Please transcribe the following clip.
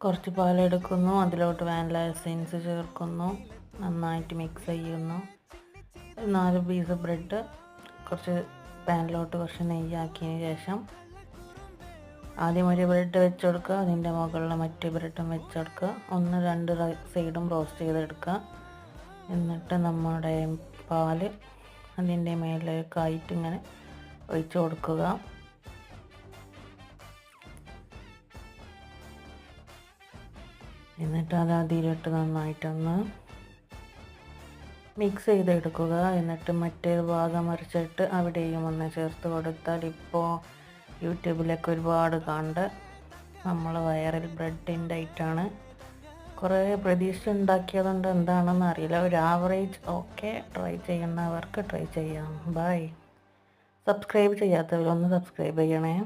കുറച്ച് പാലെടുക്കുന്നു, അതിലോട്ട് vanilla essence ചേർക്കുന്നു, നന്നായിട്ട് മിക്സ് ചെയ്യുന്നു. 4 പീസ് ബ്രെഡ് കുറച്ച് പാനിലോട്ട് കുറച്ച് നെയ്യാക്കിയതിന് ശേഷം ആദ്യം ഒരു ബ്രെഡ് വെച്ച് കൊടുക്കുക, അതിൻ്റെ മുകളിൽ മറ്റേ ബ്രെഡും വെച്ച് കൊടുക്കുക, 2 സൈഡും റോസ്റ്റ് ചെയ്തെടുക്കുക. എന്നിട്ട് നമ്മുടെ പാല് അതിൻ്റെ മേലേക്കായിട്ട് ഇങ്ങനെ ഒഴിച്ച് കൊടുക്കുക. എന്നിട്ട് അത് അതിലിട്ട് നന്നായിട്ടൊന്ന് മിക്സ് ചെയ്തെടുക്കുക. എന്നിട്ട് മറ്റേ ഭാഗം മറിച്ചിട്ട് അവിടെയും ഒന്ന് ചേർത്ത് കൊടുത്താൽ ഇപ്പോൾ യൂട്യൂബിലൊക്കെ ഒരുപാട് കണ്ട് നമ്മൾ വൈറൽ ബ്രെഡിൻ്റെ ഐറ്റാണ്. കുറേ പ്രതീക്ഷ ഉണ്ടാക്കിയതുകൊണ്ട് എന്താണെന്ന് അറിയില്ല. ഒരു ആവറേജ് ഓക്കെ, ട്രൈ ചെയ്യുന്നവർക്ക് ട്രൈ ചെയ്യാം. ബൈ. സബ്സ്ക്രൈബ് ചെയ്യാത്തവരൊന്ന് സബ്സ്ക്രൈബ് ചെയ്യണേ.